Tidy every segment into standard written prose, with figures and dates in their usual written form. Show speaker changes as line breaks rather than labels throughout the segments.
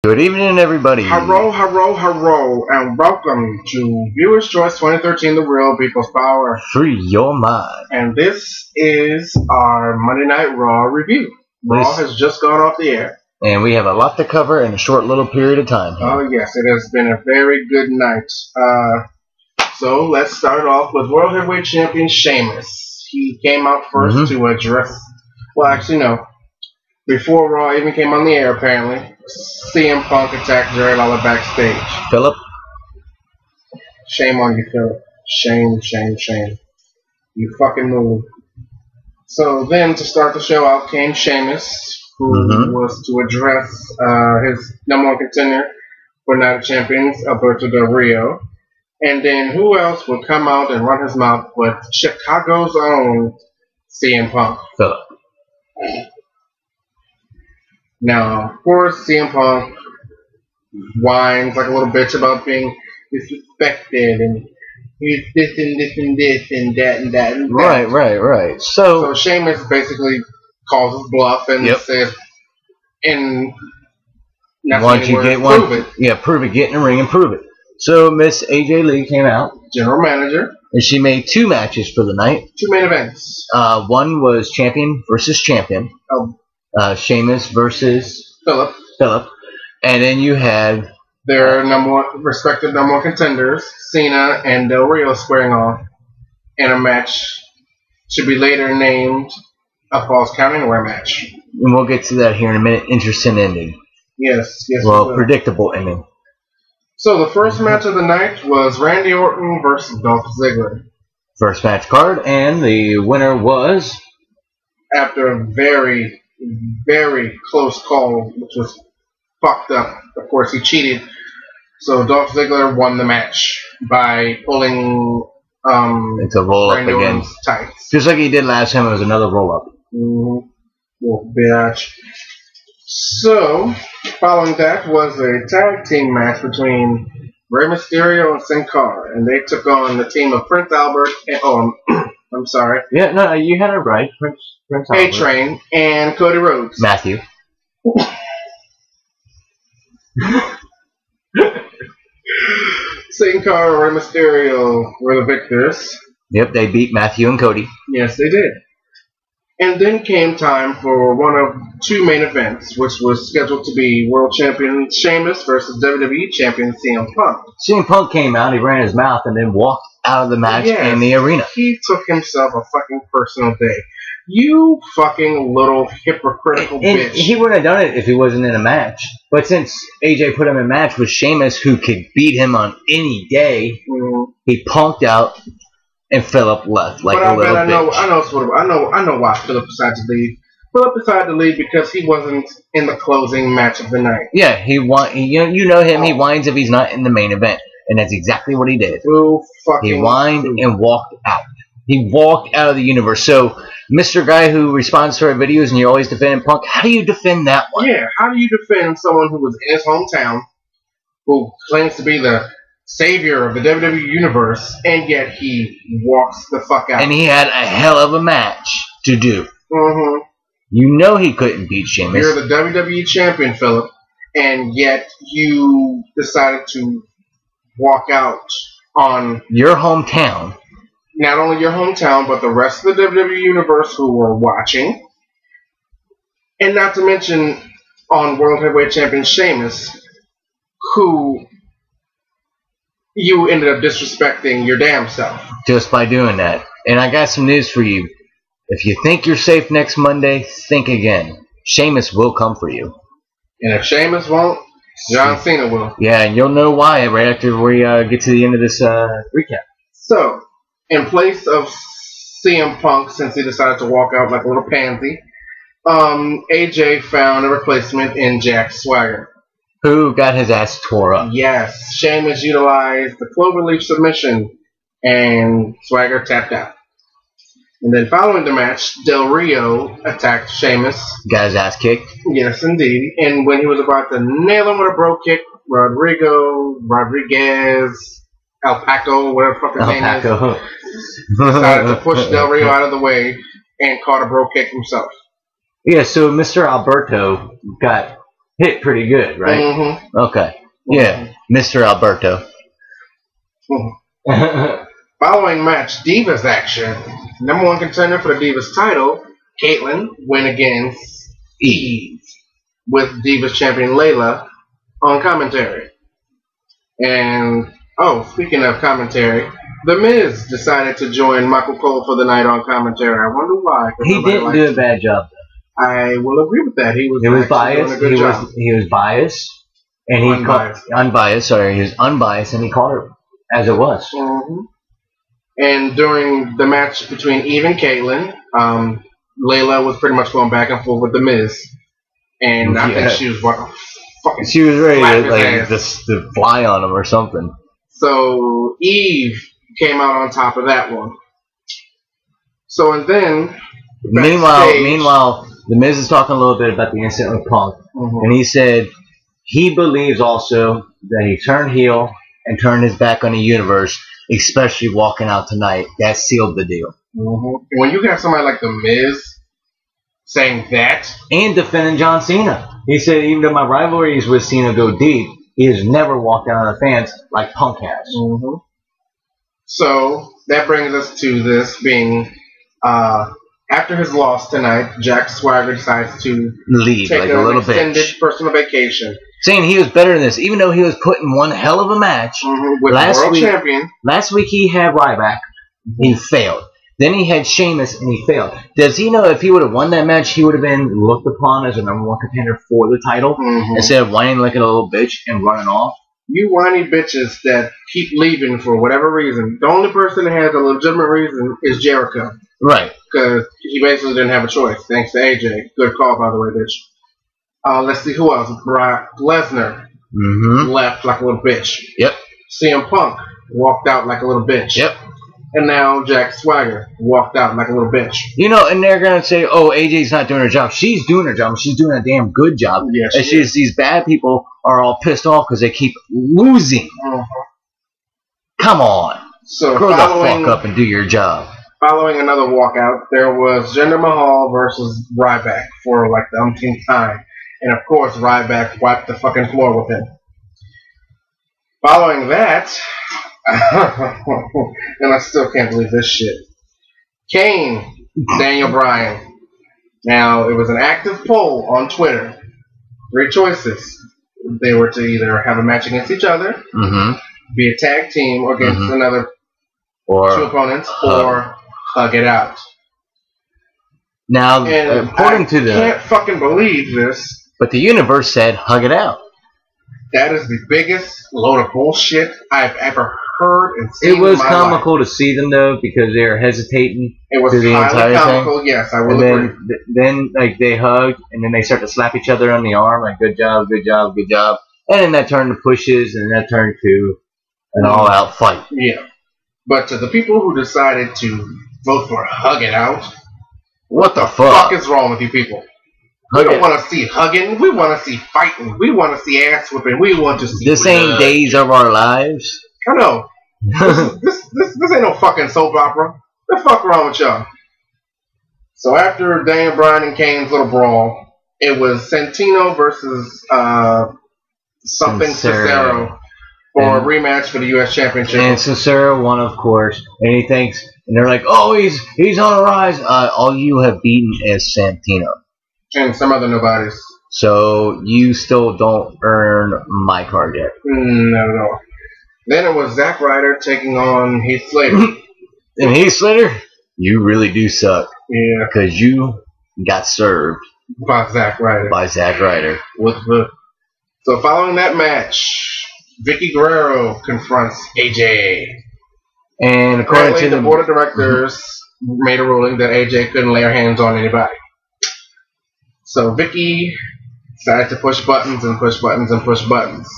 Good evening, everybody.
Hello, and welcome to Viewer's Choice 2013, The Real People's Power.
Free your mind.
And this is our Monday Night Raw review. Raw has just gone off the air.
And we have a lot to cover in a short little period of time here.
Oh, yes, it has been a very good night. So let's start off with World Heavyweight Champion Sheamus. He came out first to address... Well, actually, no. Before Raw even came on the air, apparently, CM Punk attacked Jerry Lawler backstage.
Philip?
Shame on you, Philip. Shame, shame, shame. You fucking move. So then, to start the show out, came Sheamus, who was to address his number one contender for Night of Champions, Alberto Del Rio. And then who else would come out and run his mouth but Chicago's own CM Punk?
Philip.
Now, of course, CM Punk whines like a little bitch about being disrespected, and he's this and this and this and that and that and that.
Right. So
Sheamus basically calls his bluff and says, and
once you get one, prove it. Yeah, prove it. Get in the ring and prove it. So Miss AJ Lee came out,
general manager,
and she made two matches for the night.
Two main events.
One was champion versus champion. Sheamus versus
Philip.
And then you had
their respective number one contenders, Cena and Del Rio, squaring off in a match to be later named a Falls Count Anywhere match.
And we'll get to that here in a minute. Interesting ending.
Yes.
Well, predictable ending.
So the first match of the night was Randy Orton versus Dolph Ziggler.
First match card, and the winner was,
after a very close call, which was fucked up. Of course, he cheated. So Dolph Ziggler won the match by pulling
it's a roll up again,
tights,
just like he did last time. It was another roll up.
Well, bitch. So following that was a tag team match between Rey Mysterio and Sin Cara, and they took on the team of Prince Albert and I'm sorry.
Yeah, no, you had it right. Prince
A-Train and Cody Rhodes.
Matthew.
Sin Cara and Rey Mysterio were the victors.
Yep, they beat Matthew and Cody.
Yes, they did. And then came time for one of two main events, which was scheduled to be World Champion Sheamus versus WWE Champion CM Punk.
CM Punk came out, he ran his mouth, and then walked out of the match in the arena.
He took himself a fucking personal day. You fucking little hypocritical bitch.
He wouldn't have done it if he wasn't in a match. But since AJ put him in a match with Sheamus, who could beat him on any day, he punked out, and Philip left like a little bitch.
I know why Philip decided to leave. Philip decided to leave because he wasn't in the closing match of the night.
Yeah, you know him. He whines if he's not in the main event. And that's exactly what he did. He whined and walked out. He walked out of the universe. So, Mr. Guy who responds to our videos and you're always defending Punk, how do you defend that one?
Yeah, how do you defend someone who was in his hometown, who claims to be the savior of the WWE Universe, and yet he walks the fuck out?
And he had a hell of a match to do. You know he couldn't beat Sheamus.
You're the WWE Champion, Philip, and yet you decided to walk out on
your hometown.
Not only your hometown, but the rest of the WWE Universe who were watching. And not to mention on World Heavyweight Champion Sheamus, who you ended up disrespecting your damn self.
Just by doing that. And I got some news for you. If you think you're safe next Monday, think again. Sheamus will come for you.
And if Sheamus won't, John Cena will.
Yeah, and you'll know why right after we get to the end of this recap.
So, in place of CM Punk, since he decided to walk out like a little pansy, AJ found a replacement in Jack Swagger,
who got his ass tore up.
Yes, Sheamus utilized the cloverleaf submission, and Swagger tapped out. And then following the match, Del Rio attacked Sheamus.
Got his ass kicked.
Yes, indeed. And when he was about to nail him with a bro kick, Rodriguez, Alpaco, whatever the fuck his name is, decided to push Del Rio out of the way and caught a bro kick himself.
Yeah, so Mr. Alberto got hit pretty good, right?
Mm-hmm.
Okay. Yeah, Mr. Alberto.
Mm-hmm. Following match, Divas action. Number 1 contender for the Divas title, Caitlyn, went against Eve with Divas champion Layla on commentary. And, speaking of commentary, The Miz decided to join Michael Cole for the night on commentary. I wonder why.
He didn't do a bad job.
I will agree with that. He was
biased. He was biased. And he unbiased. Sorry, he was unbiased, and he called it as it was.
Mm-hmm. And during the match between Eve and Caitlyn, Layla was pretty much going back and forth with The Miz, and I think she was fucking.
She was ready to just to fly on him or something.
So Eve came out on top of that one. So and then,
meanwhile, The Miz is talking a little bit about the incident with Punk, and he said he believes also that he turned heel and turned his back on the universe, especially walking out tonight. That sealed the deal.
Mm-hmm. When you got somebody like The Miz saying that,
and defending John Cena, he said even though my rivalries with Cena go deep, he has never walked out on the fans like Punk has.
Mm-hmm. So that brings us to this being. After his loss tonight, Jack Swagger decides to
leave
take
like a little
extended
bitch.
Personal vacation.
Saying he was better than this, even though he was put in one hell of a match.
With world champion.
Last week he had Ryback. He failed. Then he had Sheamus, and he failed. Does he know if he would have won that match, he would have been looked upon as a number 1 contender for the title instead of whining like a little bitch and running off?
You whiny bitches that keep leaving for whatever reason. The only person that has a legitimate reason is Jericho.
Right.
Because he basically didn't have a choice, thanks to AJ. Good call, by the way, bitch. Let's see who else. Brock Lesnar left like a little bitch.
Yep.
CM Punk walked out like a little bitch.
Yep.
And now Jack Swagger walked out like a little bitch.
You know, and they're going to say, oh, AJ's not doing her job. She's doing her job. She's doing a damn good job.
Yes,
and these bad people are all pissed off because they keep losing. Come on.
So
grow the fuck up and do your job.
Following another walkout, there was Jinder Mahal versus Ryback for like the umpteenth time. And of course, Ryback wiped the fucking floor with him. Following that, and I still can't believe this shit. Kane, Daniel Bryan. Now, it was an active poll on Twitter. 3 choices. They were to either have a match against each other, be a tag team, or against another 2 opponents, or hug it out.
Now, according to the...
I can't fucking believe this.
But the universe said, hug it out.
That is the biggest load of bullshit I've ever heard and seen.
It was comical to see them, though, because they were hesitating.
It was highly comical, yes, I will agree.
Then like, they hugged, and then they start to slap each other on the arm, like, good job, good job, good job. And then that turned to pushes, and that turned to an all-out fight.
Yeah. But to the people who decided to vote for hug it out,
what the fuck
is wrong with you people? We don't want to see hugging. We want to see fighting. We want to see ass whipping. We want to see
this ain't days of our lives.
I know. this ain't no fucking soap opera. What the fuck wrong with y'all? So after Daniel Bryan and Kane's little brawl, it was Santino versus Cesaro for a rematch for the U.S. Championship.
And Cesaro won, of course. And he thinks, and they're like, oh, he's on a rise. All you have beaten is Santino.
And some other nobodies.
So you still don't earn my card yet.
Not at all. Then it was Zack Ryder taking on Heath Slater.
And Heath Slater, you really do suck.
Yeah.
Because you got served.
By Zack Ryder. So following that match, Vicky Guerrero confronts AJ.
And according to
the board of directors made a ruling that AJ couldn't lay her hands on anybody. So Vicky decided to push buttons and push buttons and push buttons.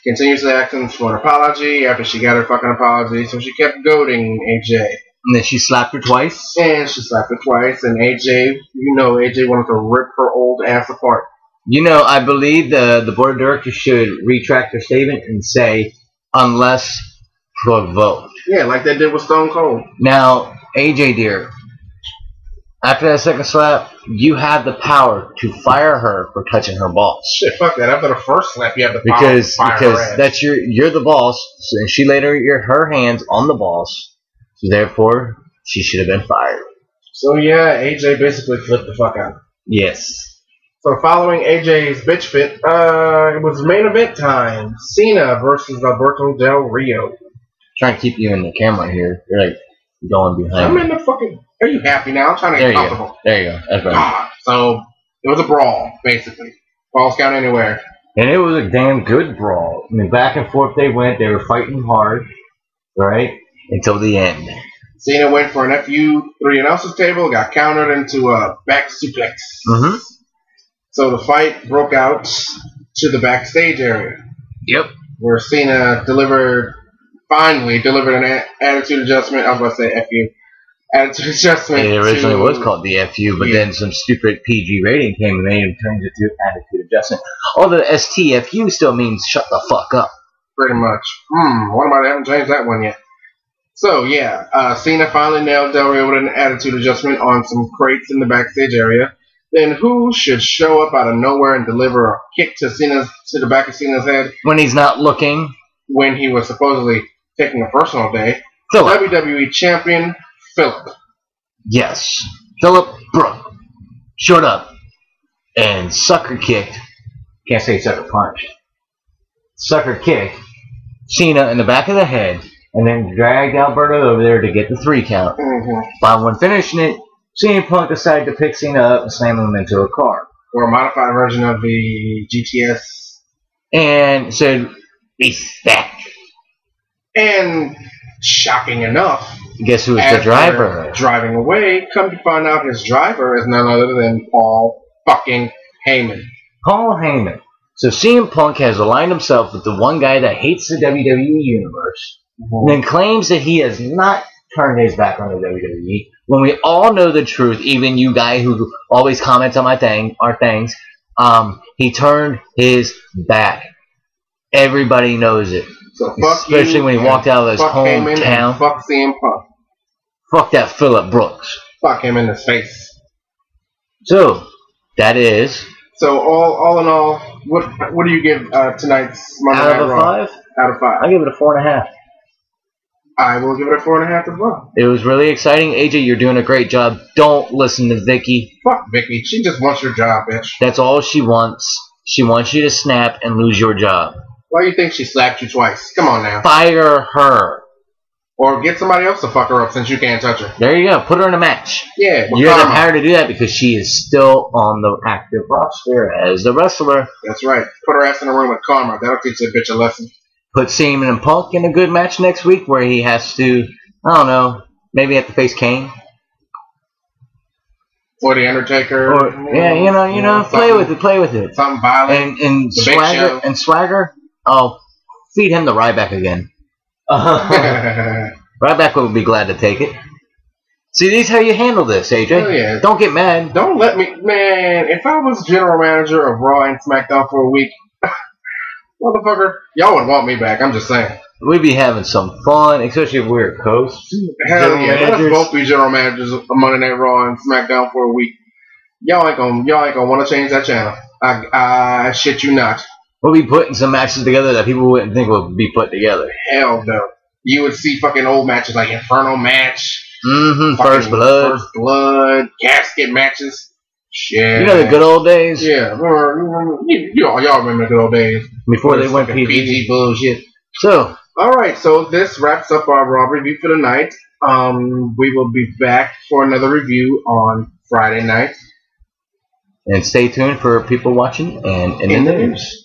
Continuously asking for an apology after she got her fucking apology, so she kept goading AJ.
And then she slapped her twice?
And she slapped her twice, and AJ, AJ wanted to rip her old ass apart.
I believe the board of directors should retract their statement and say, unless provoked.
Yeah, like they did with Stone Cold.
Now, AJ dear, after that second slap, you have the power to fire her for touching her balls.
Shit, fuck that. After the first slap, you have the power
because
to fire
because
her ass.
that's you're the boss, and she laid her hands on the balls, so therefore she should have been fired.
So yeah, AJ basically flipped the fuck out.
Yes.
So following AJ's bitch fit, it was main event time. Cena versus Alberto Del Rio.
Trying to keep you in the camera here. You're like going behind.
I'm in the fucking. Are you happy now? I'm trying to get comfortable.
There you go. That's right.
So it was a brawl, basically. Falls count anywhere.
And it was a damn good brawl. I mean, back and forth they went. They were fighting hard, right? Until the end.
Cena went for an FU3 announcer's table, got countered into a back suplex.
Mm-hmm.
So the fight broke out to the backstage area.
Yep.
Where Cena finally delivered an attitude adjustment. I was about to say FU. Attitude adjustment.
It originally was called the FU, but then some stupid PG rating came and made him change it to attitude adjustment. Although STFU still means shut the fuck up.
Pretty much. What about I haven't changed that one yet? So yeah, Cena finally nailed Del Rio with an attitude adjustment on some crates in the backstage area. Then who should show up out of nowhere and deliver a kick to the back of Cena's head
when he's not looking?
When he was supposedly taking a personal day.
Phillip.
WWE Champion Phillip.
Yes. Phillip Brooke showed up and sucker kicked. Can't say sucker punched. Sucker kicked Cena in the back of the head and then dragged Alberto over there to get the 3 count. By when finishing it, CM Punk decided to pick Cena up and slam him into a car.
Or a modified version of the GTS.
And said, respect.
And shocking enough,
guess who was the driver?
Driving away, come to find out his driver is none other than Paul fucking Heyman.
Paul Heyman. So CM Punk has aligned himself with the one guy that hates the WWE Universe, and then claims that he has not turned his back on the WWE. When we all know the truth, even you guy who always comments on our things, he turned his back. Everybody knows it.
So fuck
especially when he walked out of his hometown.
Fuck CM Punk.
Fuck that Phillip Brooks.
Fuck him in the face.
So that is.
So all in all, what do you give tonight's Monday Night Raw?
Out of 5?
Out of 5.
I give it a 4.5.
I will give it a 4.5 as well.
It was really exciting. AJ, you're doing a great job. Don't listen to Vicky.
Fuck Vicky. She just wants your job, bitch.
That's all she wants. She wants you to snap and lose your job.
Why do you think she slapped you twice? Come on now.
Fire her.
Or get somebody else to fuck her up since you can't touch her.
There you go. Put her in a match.
Yeah.
You have the power to do that because she is still on the active roster as the wrestler.
That's right. Put her ass in a room with Karma. That'll teach that bitch a lesson.
Put Seaman and Punk in a good match next week where he has to, I don't know, maybe have to face Kane.
Or The Undertaker.
Or, yeah, you know, play with it.
Something violent.
And Swagger, oh, feed him the Ryback again. Ryback would be glad to take it. See, this is how you handle this, AJ.
Oh, yeah.
Don't get mad.
Don't let me, man, if I was general manager of Raw and SmackDown for a week, motherfucker, y'all would want me back. I'm just saying.
We'd be having some fun, especially if we were coasts.
Hell yeah, let us both be general managers of Monday Night Raw and SmackDown for a week. Y'all ain't gonna want to change that channel. I shit you not.
We'll be putting some matches together that people wouldn't think would be put together.
Hell no. You would see fucking old matches like Inferno match.
First Blood.
Casket matches. Shit.
You know the good old days?
Yeah. Y'all remember the good old days.
Before they went PG bullshit. So.
Alright, so this wraps up our Raw review for the night. We will be back for another review on Friday night.
And stay tuned for people watching and in the news.